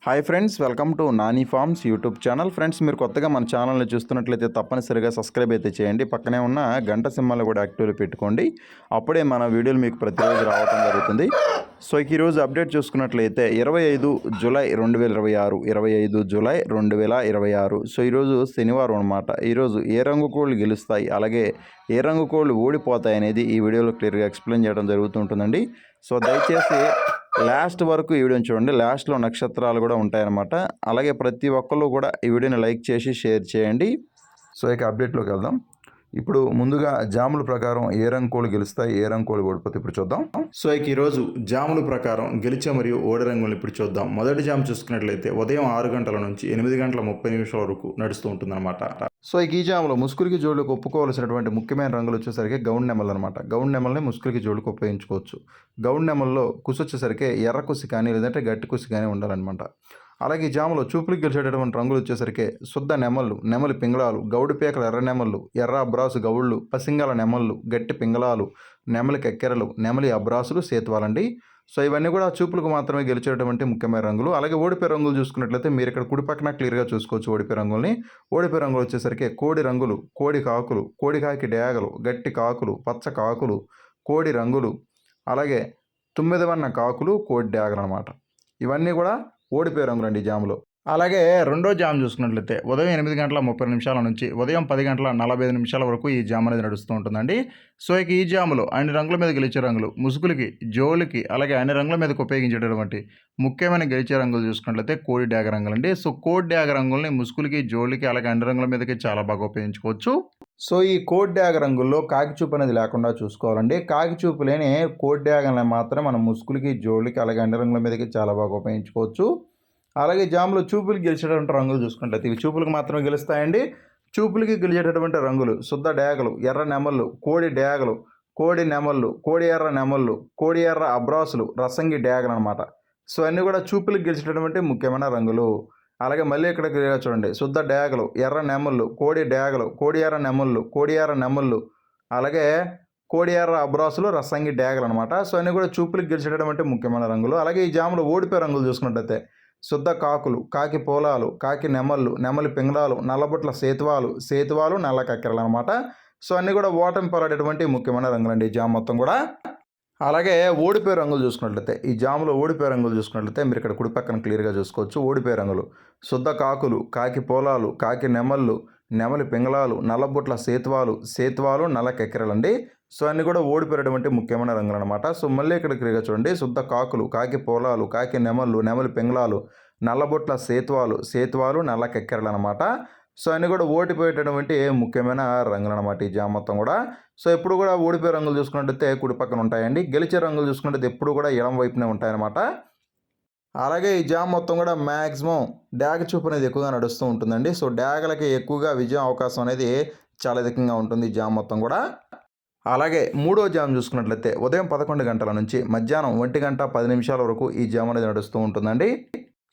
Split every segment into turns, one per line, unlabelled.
Hi friends, welcome to Nani forms YouTube channel. Friends, మీరు కొత్తగా మన ఛానల్ని చూస్తున్నట్లయితే తప్పనిసరిగా సబ్స్క్రైబ్ అయితే చేయండి. పక్కనే ఉన్న గంట సింబల్ని కూడా యాక్టివ్లో పెట్టుకోండి. అప్పుడే మన వీడియోలు మీకు ప్రతిరోజు రావడం జరుగుతుంది. సో ఈరోజు అప్డేట్ చూసుకున్నట్లయితే 25 జూలై 2026 25 జూలై 2026. సో ఈరోజు శనివారం అనమాట. ఈరోజు ఏ రంగు కోళ్ళు గెలుస్తాయి, అలాగే ఏ రంగు కోళ్ళు ఓడిపోతాయి అనేది ఈ వీడియోలో క్లియర్గా ఎక్స్ప్లెయిన్ చేయడం జరుగుతుంటుందండి. సో దయచేసి లాస్ట్ వరకు ఈ వీడియోని చూడండి. లాస్ట్లో నక్షత్రాలు కూడా ఉంటాయన్నమాట. అలాగే ప్రతి ఒక్కళ్ళు కూడా ఈ వీడియోని లైక్ చేసి షేర్ చేయండి. సో ఇక అప్డేట్లోకి వెళ్దాం. ఇప్పుడు ముందుగా జాముల ప్రకారం ఏ రంగు కోళ్ళు గెలుస్తాయి, ఏ రంగు కోళ్ళు ఓడిపోతే ఇప్పుడు చూద్దాం. సో ఇక ఈరోజు జాముల ప్రకారం గెలిచే మరియు ఓడి రంగులు ఇప్పుడు చూద్దాం. మొదటి జాము చూసుకున్నట్లయితే ఉదయం 6 గంటల నుంచి 8 గంటల 30 నిమిషాల వరకు నడుస్తూ ఉంటుందన్నమాట. సో ఈ జాములో ముసుగులకి జోడులకు ఒప్పుకోవాల్సినటువంటి ముఖ్యమైన రంగులు వచ్చేసరికి గౌండ్ నెమలు అనమాట. గౌండ్ నెమల్ని ముసుగులకి జోడుకు ఉపయోగించుకోవచ్చు. గౌండ్ నెమల్లో కుసి వచ్చేసరికి ఎర్ర కుసి కానీ లేదంటే గట్టి కుసి కానీ ఉండాలన్నమాట. అలాగే ఈ జాములో చూపులకు గెలిచేటటువంటి రంగులు వచ్చేసరికి శుద్ధ నెమళ్ళు, నెమలి పింగళాలు, గౌడు పేకల ఎర్ర నెమళ్ళు, ఎర్ర అబ్రాసు గౌళ్ళు, పసింగల నెమళ్ళు, గట్టి పింగళాలు, నెమలి కెక్కెరలు, నెమలి అబ్రాసులు, సేతువాలండి. సో ఇవన్నీ కూడా చూపులకు మాత్రమే గెలిచేటువంటి ముఖ్యమైన రంగులు. అలాగే ఓడిపోయే రంగులు చూసుకున్నట్లయితే మీరు ఇక్కడ కుడి పక్కన క్లియర్గా చూసుకోవచ్చు ఓడిపోయే రంగుల్ని. ఓడిపోయే రంగులు వచ్చేసరికి కోడి రంగులు, కోడి కాకులు, కోడి కాకి డేగలు, గట్టి కాకులు, పచ్చ కాకులు, కోడి రంగులు, అలాగే 9 వన్న కాకులు, కోడి డేగలు అనమాట. ఇవన్నీ కూడా ఓడిపోయే రంగులు అండి ఈ జాములో. అలాగే రెండో జామ్ చూసుకున్నట్లయితే ఉదయం 8 గంటల 30 నిమిషాల నుంచి ఉదయం 10 గంటల 45 నిమిషాల వరకు ఈ జామ్ అనేది నడుస్తూ ఉంటుందండి. సో ఇక ఈ జాములో అన్ని రంగుల మీద గెలిచే రంగులు ముసుగులకి, జోలికి, అలాగే అన్ని రంగుల మీదకి ఉపయోగించేటటువంటి ముఖ్యమైన గెలిచే రంగులు చూసుకున్నట్లయితే కోడి డ్యాగ రంగులండి. సో కోడి డ్యాగ రంగుల్ని ముసుగులకి, జోలికి, అలాగే అన్ని రంగుల మీదకి చాలా బాగా ఉపయోగించుకోవచ్చు. సో ఈ కోడి డ్యాగ రంగుల్లో కాకి చూపు అనేది లేకుండా చూసుకోవాలండి. కాకి చూపు లేని కోడి డ్యాగల్ని మాత్రమే మనం ముసుగులకి, జోలికి, అలాగే అన్ని రంగుల మీదకి చాలా బాగా ఉపయోగించుకోవచ్చు. అలాగే జాములో చూపులు గెలిచేటటువంటి రంగులు చూసుకుంటే ఇవి చూపులకు మాత్రమే గెలుస్తాయండి. చూపులకి గెలిచేటటువంటి రంగులు శుద్ధ డేగలు, ఎర్ర నెమళ్ళు, కోడి డేగలు, కోడి నెమళ్ళు, కోడి ఎర్ర నెమళ్ళు, కోడి ఎర్ర అబ్రాసులు, రసంగి డేగలు అనమాట. సో అన్నీ కూడా చూపులకు గెలిచేటటువంటి ముఖ్యమైన రంగులు. అలాగే మళ్ళీ ఇక్కడ క్లియర్గా చూడండి. శుద్ధ డేగలు, ఎర్ర నెమళ్ళు, కోడి డేగలు, కోడి ఎర్ర నెమళ్ళు, కోడి ఎర్ర నెమళ్ళు, అలాగే కోడి ఎర్ర అబ్రాసులు, రసంగి డేగలు అనమాట. సో అన్నీ కూడా చూపులకు గెలిచేటటువంటి ముఖ్యమైన రంగులు. అలాగే ఈ జాములో ఓడిపోయే రంగులు చూసుకున్నట్టయితే శుద్ధ కాకులు, కాకి పోలాలు, కాకి నెమళ్ళు, నెమలి పింగళాలు, నల్లబుట్ల సేతువాలు, సేతువాలు, నల్ల కక్కెరలు అనమాట. సో అన్నీ కూడా ఓటమి పాలైనటువంటి ముఖ్యమైన రంగులండి ఈ జామ్ మొత్తం కూడా. అలాగే ఓడిపోయే రంగులు చూసుకున్నట్లయితే ఈ జాములో ఓడిపోయే రంగులు చూసుకున్నట్లయితే మీరు ఇక్కడ కుడి పక్కన క్లియర్గా చూసుకోవచ్చు. ఓడిపోయే రంగులు శుద్ధ కాకులు, కాకి పోలాలు, కాకి నెమళ్ళు, నెమలి పింగళాలు, నల్లబుట్ల సేతువాలు, సేతువాలు, నల్ల కక్కెరలండి. సో అన్నీ కూడా ఓడిపోయేటువంటి ముఖ్యమైన రంగులు అనమాట. సో మళ్ళీ ఇక్కడ క్లియర్గా చూడండి. శుద్ధ కాకులు, కాకి పోలాలు, కాకి నెమళ్ళు, నెమలి పింగళాలు, నల్లబొట్ల సేతువాలు, సేతువాలు, నల్ల కక్కెరలు అనమాట. సో అన్నీ కూడా ఓడిపోయేటటువంటి ముఖ్యమైన రంగులు అనమాట ఈ జామ్ మొత్తం కూడా. సో ఎప్పుడు కూడా ఓడిపోయే రంగులు చూసుకున్నట్టయితే కుడి పక్కన ఉంటాయండి. గెలిచే రంగులు చూసుకున్నట్టయితే ఎప్పుడు కూడా ఎడం వైపునే ఉంటాయన్నమాట. అలాగే ఈ జామ్ మొత్తం కూడా మ్యాక్సిమం డ్యాగ చూపు అనేది ఎక్కువగా నడుస్తూ ఉంటుందండి. సో డ్యాగలకి ఎక్కువగా విజయం అవకాశం అనేది చాలా అధికంగా ఉంటుంది ఈ జామ్ మొత్తం కూడా. అలాగే మూడో జామ్ చూసుకున్నట్లయితే ఉదయం 11 గంటల నుంచి మధ్యాహ్నం 1 గంట 10 నిమిషాల వరకు ఈ జామ్ అనేది నడుస్తూ ఉంటుందండి.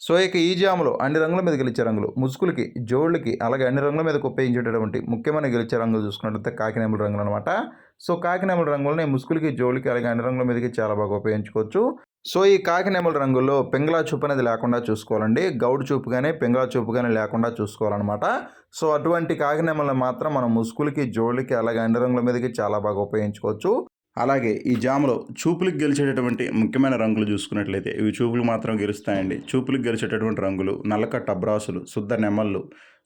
సో ఇక ఈ జాములో అన్ని రంగుల మీద గెలిచే రంగులు ముసుగులకి, జోళ్ళకి, అలాగే అన్ని రంగుల మీదకి ఉపయోగించేటటువంటి ముఖ్యమైన గెలిచే రంగులు చూసుకున్నట్లయితే కాకినెమల రంగులు అనమాట. సో కాకినెమల రంగులని ముసుగులకి, జోళ్ళకి, అలాగే అన్ని రంగుల మీదకి చాలా బాగా ఉపయోగించుకోవచ్చు. సో ఈ కాకినెమల రంగుల్లో పింగళా చూపు అనేది లేకుండా చూసుకోవాలండి. గౌడు చూపు కానీ పింగళా చూపు కానీ లేకుండా చూసుకోవాలన్నమాట. సో అటువంటి కాకినెమలను మాత్రం మనం ముసుగులకి, జోళ్ళకి, అలాగే అన్ని రంగుల మీదకి చాలా బాగా ఉపయోగించుకోవచ్చు. అలాగే ఈ జాములో చూపులకు గెలిచేటటువంటి ముఖ్యమైన రంగులు చూసుకున్నట్లయితే ఇవి చూపులు మాత్రం గెలుస్తాయండి. చూపులకు గెలిచేటటువంటి రంగులు నల్లకట్ట అబ్రాసులు, శుద్ధ నెమళ్ళు,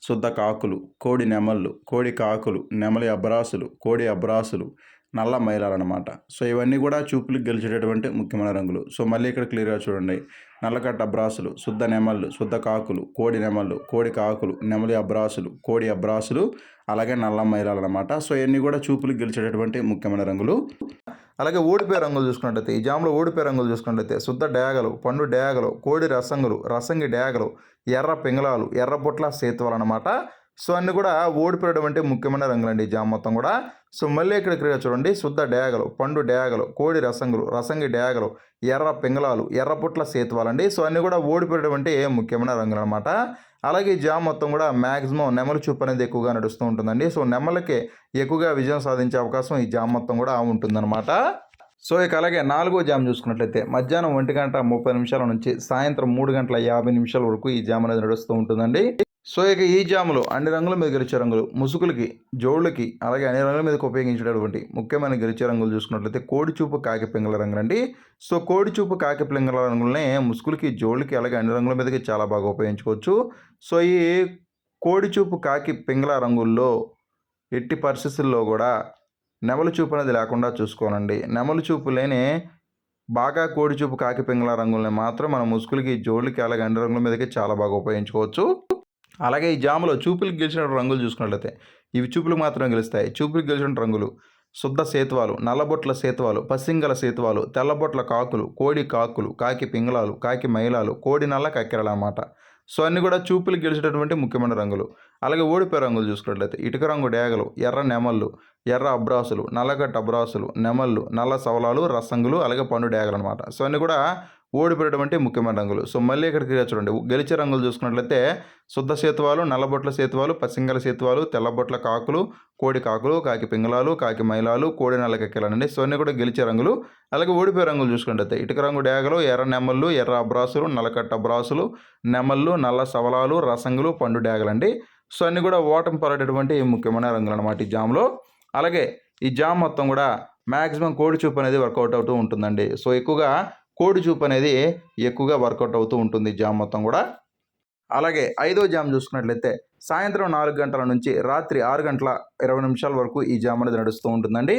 శుద్ధ కాకులు, కోడి నెమళ్ళు, కోడి కాకులు, నెమలి అబ్రాసులు, కోడి అబ్రాసులు, నల్ల మైలాలు అనమాట. సో ఇవన్నీ కూడా చూపులకు గెలిచేటటువంటి ముఖ్యమైన రంగులు. సో మళ్ళీ ఇక్కడ క్లియర్గా చూడండి. నల్లకట్ట అబ్రాసులు, శుద్ధ నెమళ్ళు, శుద్ధ కాకులు, కోడి నెమళ్ళు, కోడి కాకులు, నెమలి అబ్రాసులు, కోడి అబ్రాసులు, అలాగే నల్ల మైలాలు అనమాట. సో ఇవన్నీ కూడా చూపులకు గెలిచేటటువంటి ముఖ్యమైన రంగులు. అలాగే ఓడిపోయే రంగులు చూసుకున్నట్టయితే ఈ జాములో ఓడిపోయే రంగులు చూసుకున్నట్టయితే శుద్ధ డేగలు, పండు డేగలు, కోడి రసంగులు, రసంగి డేగలు, ఎర్ర పింగళాలు, ఎర్రబొట్ల సేతువాలు అనమాట. సో అన్నీ కూడా ఓడిపోయేటువంటి ముఖ్యమైన రంగులండి ఈ జామ్ మొత్తం కూడా. సో మళ్ళీ ఇక్కడ క్లియర్గా చూడండి. శుద్ధ డేగలు, పండు డేగలు, కోడి రసంగులు, రసంగి డేగలు, ఎర్ర పింగళాలు, ఎర్రపుట్ల సేతువాలండి. సో అన్నీ కూడా ఓడిపోయేటువంటి ముఖ్యమైన రంగులు అనమాట. అలాగే ఈ జామ్ మొత్తం కూడా మ్యాక్సిమం నెమలి చూపు అనేది ఎక్కువగా నడుస్తూ ఉంటుందండి. సో నెమలకి ఎక్కువగా విజయం సాధించే అవకాశం ఈ జామ్ మొత్తం కూడా ఉంటుందన్నమాట. సో ఇక అలాగే 4వ జామ్ చూసుకున్నట్లయితే మధ్యాహ్నం 1:30 నుంచి సాయంత్రం 3:50 వరకు ఈ జామ్ అనేది నడుస్తూ ఉంటుందండి. సో ఇక ఈ జాములో అన్ని రంగుల మీద గెలిచే రంగులు ముసుగులకి, జోళ్ళకి అలాగే అన్ని రంగుల మీదకి ఉపయోగించేటటువంటి ముఖ్యమైన గెలిచే రంగులు చూసుకున్నట్లయితే కోడిచూపు కాకి పింగళ రంగులండి. సో కోడిచూపు కాకి పింగళ రంగులనే ముసుగులకి, జోళ్ళకి అలాగే అన్ని రంగుల మీదకి చాలా బాగా ఉపయోగించుకోవచ్చు. సో ఈ కోడిచూపు కాకి పింగళ రంగుల్లో ఎట్టి పరిస్థితుల్లో కూడా నెమలి చూపు అనేది లేకుండా చూసుకోనండి. నెమలి చూపు లేని బాగా కోడిచూపు కాకి పింగళ రంగుల్ని మాత్రం మన ముసుగులకి, జోళ్ళకి అలాగే అన్ని రంగుల మీదకి చాలా బాగా ఉపయోగించుకోవచ్చు. అలాగే ఈ జాములో చూపులకు గెలిచిన రంగులు చూసుకున్నట్లయితే ఇవి చూపులకు మాత్రమే గెలుస్తాయి. చూపులకు గెలిచిన రంగులు శుద్ధ సేతువాలు, నల్లబొట్ల సేతువాలు, పసింగల సేతువాలు, తెల్లబొట్ల కాకులు, కోడి కాకులు, కాకి పింగళాలు, కాకి మైలాలు, కోడి నల్ల కక్కెరలు అన్నమాట. సో అన్నీ కూడా చూపులకు గెలిచేటటువంటి ముఖ్యమైన రంగులు. అలాగే ఓడిపోయే రంగులు చూసుకున్నట్లయితే ఇటుక రంగు డేగలు, ఎర్ర నెమళ్ళు, ఎర్ర అబ్రాసులు, నల్లగట్ట అబ్రాసులు, నెమళ్ళు, నల్ల సవలాలు, రసంగులు అలాగే పండు డేగలు అనమాట. సో అన్నీ కూడా ఓడిపోయేటువంటి ముఖ్యమైన రంగులు. సో మళ్ళీ ఇక్కడికి చూడండి గెలిచే రంగులు చూసుకున్నట్లయితే శుద్ధ సేతువాలు, నల్లబొట్ల సేతువాలు, పసింగల సేతువాలు, తెల్లబొట్ల కాకులు, కోడి కాకులు, కాకి పింగళాలు, కాకి మైలాలు, కోడి నల్ల కక్కెలండి. సో అన్నీ కూడా గెలిచే రంగులు. అలాగే ఓడిపోయే రంగులు చూసుకున్నట్లయితే ఇటుక రంగు డేగలు, ఎర్ర నెమళ్ళు, ఎర్ర అబ్రాసులు, నల్లకట్ట అబ్రాసులు, నెమళ్ళు, నల్ల సవలాలు, రసంగులు, పండు డేగలండి. సో అన్నీ కూడా ఓటమి పాలైనటువంటి ముఖ్యమైన రంగులు అనమాట ఈ జామ్లో. అలాగే ఈ జామ్ మొత్తం కూడా మ్యాక్సిమం కోడి చూపు అనేది వర్కౌట్ అవుతూ ఉంటుందండి. సో ఎక్కువగా కోడి చూపు అనేది ఎక్కువగా వర్కౌట్ అవుతూ ఉంటుంది జామ్ మొత్తం కూడా. అలాగే 5వ జామ్ చూసుకున్నట్లయితే సాయంత్రం 4 గంటల నుంచి రాత్రి 6:20 వరకు ఈ జామ్ అనేది నడుస్తూ ఉంటుందండి.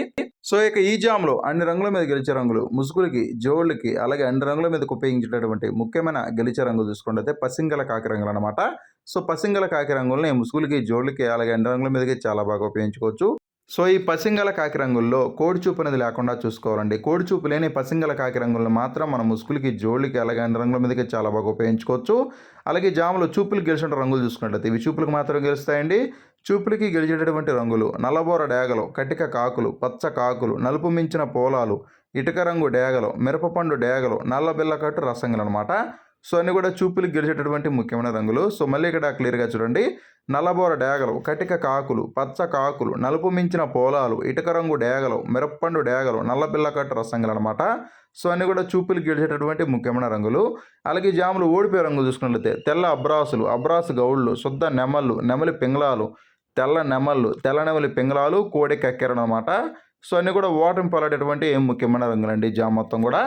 సో ఇక ఈ జామ్లో అన్ని రంగుల మీద గెలిచే రంగులు ముసుగులకి, జోళ్ళకి అలాగే అన్ని రంగుల మీదకి ఉపయోగించేటటువంటి ముఖ్యమైన గెలిచే రంగులు చూసుకున్నట్లయితే పసింగల కాకి రంగులు అనమాట. సో పసింగల కాకి రంగుల్ని ముసుగులకి, జోళ్ళకి అలాగే అన్ని రంగుల మీదకి చాలా బాగా ఉపయోగించుకోవచ్చు. సో ఈ పసింగల కాకి రంగుల్లో కోడి చూపు అనేది లేకుండా చూసుకోవాలండి. కోడి చూపు లేని పసింగల కాకి రంగులను మాత్రం మన ముసుగులకి, జోళ్ళకి అలాగే అన్ని రంగుల మీదకి చాలా బాగా ఉపయోగించుకోవచ్చు. అలాగే జాములో చూపులకు గెలిచిన రంగులు చూసుకున్నట్లయితే ఇవి చూపులకు మాత్రం గెలుస్తాయండి. చూపులకి గెలిచేటటువంటి రంగులు నల్లబోర డేగలు, కటిక కాకులు, పచ్చ కాకులు, నలుపు మించిన పోలాలు, ఇటుక రంగు డేగలు, మిరపపండు డేగలు, నల్ల బిల్లకట్టు రసంగులు అనమాట. సో అన్నీ కూడా చూపులకు గెలిచేటటువంటి ముఖ్యమైన రంగులు. సో మళ్ళీ ఇక్కడ క్లియర్గా చూడండి నల్లబోర డేగలు, కటిక కాకులు, పచ్చ కాకులు, నలుపు మించిన పోలాలు, ఇటుక రంగు డేగలు, మిరప్పండు డేగలు, నల్ల బిల్లకట్టు రసంగులు అనమాట. సో అన్నీ కూడా చూపులకు గెలిచేటటువంటి ముఖ్యమైన రంగులు. అలాగే జాములు ఓడిపోయే రంగులు చూసుకున్నట్లయితే తెల్ల అబ్రాసులు, అబ్రాసు గౌళ్ళు, శుద్ధ నెమళ్ళు, నెమలి పింగళాలు, తెల్ల నెమళ్ళు, తెల్ల నెమలి పింగళాలు, కోడి కక్కెరలు అనమాట. సో అన్నీ కూడా ఓటమి పాలైనటువంటి ముఖ్యమైన రంగులండి జామ్ మొత్తం కూడా.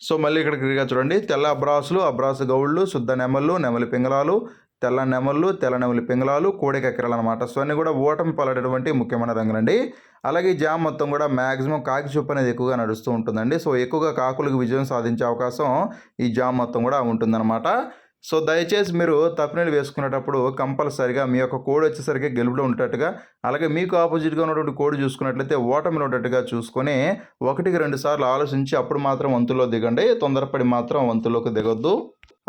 సో మళ్ళీ ఇక్కడ క్లియర్గా చూడండి తెల్ల అబ్రాసులు, అబ్రాసు గౌళ్ళు, శుద్ధ నెమళ్ళు, నెమలి పింగళాలు, తెల్ల నెమళ్ళు, తెల్ల నెమలి పింగళాలు, కోడి కక్కెరలు అనమాట. సో అన్నీ కూడా ఓటమి పాలైనటువంటి ముఖ్యమైన రంగులండి. అలాగే ఈ జామ్ మొత్తం కూడా మ్యాక్సిమం కాకి చూపు అనేది ఎక్కువగా నడుస్తూ ఉంటుందండి. సో ఎక్కువగా కాకులకు విజయం సాధించే అవకాశం ఈ జామ్ మొత్తం కూడా ఉంటుందన్నమాట. సో దయచేసి మీరు తప్పినీళ్ళు వేసుకునేటప్పుడు కంపల్సరిగా మీ యొక్క కోడి వచ్చేసరికి గెలుపులో ఉండేటట్టుగా, అలాగే మీకు ఆపోజిట్గా ఉన్నటువంటి కోడి చూసుకున్నట్లయితే ఓటమిలో ఉండేట్టుగా చూసుకొని 1-2 సార్లు ఆలోచించి అప్పుడు మాత్రం వంతుల్లో దిగండి. తొందరపడి మాత్రం వంతుల్లోకి దిగొద్దు.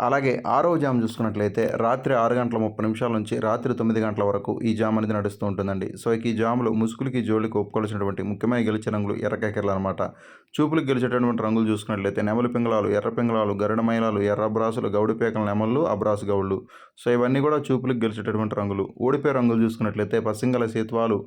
అలాగే 6వ జామ్ చూసుకున్నట్లయితే రాత్రి 6:30 నుంచి రాత్రి 9 గంటల వరకు ఈ జామ్ అనేది నడుస్తూ ఉంటుందండి. సో ఇక ఈ జాములో ముసుగులకి, జోళ్ళకి ఒప్పుకోవాల్సినటువంటి ముఖ్యమైన గెలిచే రంగులు ఎర్ర కక్కెరలు అనమాట. చూపులకు గెలిచేటటువంటి రంగులు చూసుకున్నట్లయితే నెమలి పింగళాలు, ఎర్ర పింగళాలు, గరుడ మైలాలు, ఎర్ర అబ్రాసులు, గౌడి పేకల నెమళ్ళు, అబ్రాసు గౌళ్ళు. సో ఇవన్నీ కూడా చూపులకు గెలిచేటటువంటి రంగులు. ఓడిపోయే రంగులు చూసుకున్నట్లయితే పసింగల సేతువాలు,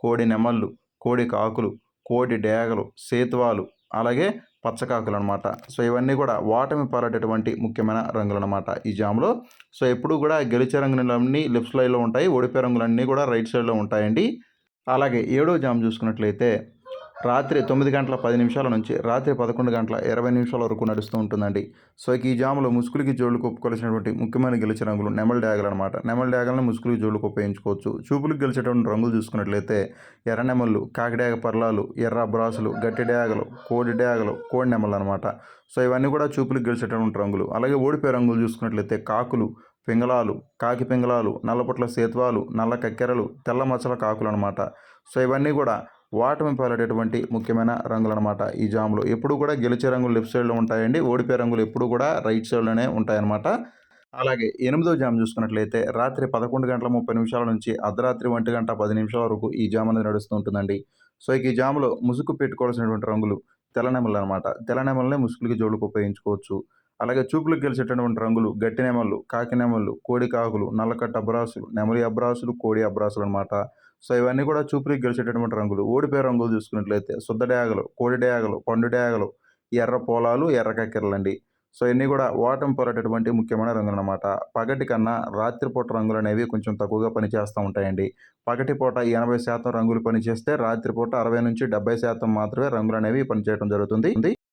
కోడి నెమళ్ళు, కోడి కాకులు, కోడి డేగలు, సేతువాలు అలాగే పచ్చకాకులు అనమాట. సో ఇవన్నీ కూడా ఓటమి పాలైనటువంటి ముఖ్యమైన రంగులు అనమాట ఈ జామ్లో. సో ఎప్పుడు కూడా గెలిచే రంగులన్నీ లెఫ్ట్ సైడ్లో ఉంటాయి, ఓడిపోయే రంగులన్నీ కూడా రైట్ సైడ్లో ఉంటాయండి. అలాగే 7వ జామ్ చూసుకున్నట్లయితే రాత్రి 9:10 నుంచి రాత్రి 11:20 వరకు నడుస్తూ ఉంటుందండి. సో ఈ జాములో ముసుగులకి, జోళ్ళకు ఒప్పుకోవాల్సినటువంటి ముఖ్యమైన గెలిచే రంగులు నెమలి డ్యాగలు అనమాట. నెమలి డ్యాగలను ముసుగులకి, జోళ్ళకు ఉపయోగించుకోవచ్చు. చూపులకు గెలిచేటువంటి రంగులు చూసుకున్నట్లయితే ఎర్ర నెమళ్ళు, కాకిడ్యాగ పర్లాలు, ఎర్ర అబ్రాసులు, గట్టి డ్యాగలు, కోడి డ్యాగలు, కోడి నెమళ్ళు అనమాట. సో ఇవన్నీ కూడా చూపులకు గెలిచేటువంటి రంగులు. అలాగే ఓడిపోయే రంగులు చూసుకున్నట్లయితే కాకులు, పింగళాలు, కాకి పింగళాలు, నల్లపొట్ల సేతువాలు, నల్ల కక్కెరలు, తెల్ల మచ్చల కాకులు అనమాట. సో ఇవన్నీ కూడా ఓటమి పాలైనటువంటి ముఖ్యమైన రంగులు అనమాట ఈ జామ్లో. ఎప్పుడు కూడా గెలిచే రంగులు లెఫ్ట్ సైడ్లో ఉంటాయండి, ఓడిపోయే రంగులు ఎప్పుడు కూడా రైట్ సైడ్లోనే ఉంటాయన్నమాట. అలాగే 8వ జామ్ చూసుకున్నట్లయితే రాత్రి 11:30 నుంచి అర్ధరాత్రి 1:10 వరకు ఈ జామ్ అనేది నడుస్తూ ఉంటుందండి. సో ఈ జామ్లో ముసుగు పెట్టుకోవాల్సినటువంటి రంగులు తెల్ల నెమళ్ళు అనమాట. తెల్ల నెమళ్ళని ముసుగులకి, జోళ్ళకు ఉపయోగించుకోవచ్చు. అలాగే చూపులకు గెలిచేటటువంటి రంగులు గట్టి నెమళ్ళు, కాకి నెమళ్ళు, కోడి కాకులు, నల్లకట్ట అబ్రాసులు, నెమలి అబ్రాసులు, కోడి అబ్రాసులు అనమాట. సో ఇవన్నీ కూడా చూపులకు గెలిచేటటువంటి రంగులు. ఓడిపోయే రంగులు చూసుకున్నట్లయితే శుద్ధ డేగలు, కోడి డేగలు, పండు డేగలు, ఎర్ర పోలాలు, ఎర్ర కక్కెరలండి. సో ఇవన్నీ కూడా ఓటమి పోరాటటువంటి ముఖ్యమైన రంగులు అనమాట. పగటి కన్నా రాత్రిపూట రంగులు అనేవి కొంచెం తక్కువగా పనిచేస్తూ ఉంటాయండి. పగటిపూట 80% రంగులు పనిచేస్తే రాత్రిపూట 60-70% మాత్రమే రంగులు అనేవి పనిచేయడం జరుగుతుంది.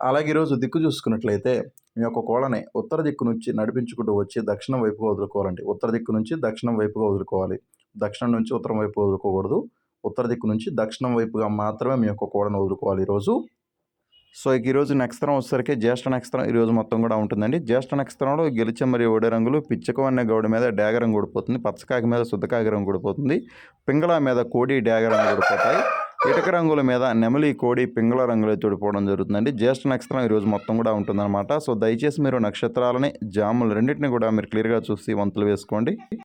అలాగే ఈరోజు దిక్కు చూసుకున్నట్లయితే మీ యొక్క కోళ్ళని ఉత్తర దిక్కు నుంచి నడిపించుకుంటూ వచ్చి దక్షిణం వైపుగా వదులుకోవాలండి. ఉత్తర దిక్కు నుంచి దక్షిణం వైపుగా వదులుకోవాలి. దక్షిణం నుంచి ఉత్తరం వైపు వదులుకోకూడదు. ఉత్తర దిక్కు నుంచి దక్షిణం వైపుగా మాత్రమే మీ యొక్క కోళ్ళను వదులుకోవాలి ఈరోజు. సో ఇక ఈరోజు నక్షత్రం వచ్చేసరికి జ్యేష్ఠ నక్షత్రం ఈరోజు మొత్తం కూడా ఉంటుందండి. జ్యేష్ఠ నక్షత్రంలో గెలిచే మరియు ఓడే రంగులు పిచ్చకం అనే గౌడ మీద డాగ రంగు ఊడిపోతుంది, పచ్చకాకి మీద శుద్ధకాకి రంగు ఊడిపోతుంది, పింగళ మీద కోడి డాగ రంగు ఊడిపోతాయి, ఇటుక రంగుల మీద నెమలి కోడి పింగళ రంగులు ఊడిపోవడం జరుగుతుందండి. జ్యేష్ఠ నక్షత్రం ఈరోజు మొత్తం కూడా ఉంటుందన్నమాట. సో దయచేసి మీరు నక్షత్రాలని జాములు రెండింటిని కూడా మీరు క్లియర్గా చూసి వంతులు వేసుకోండి.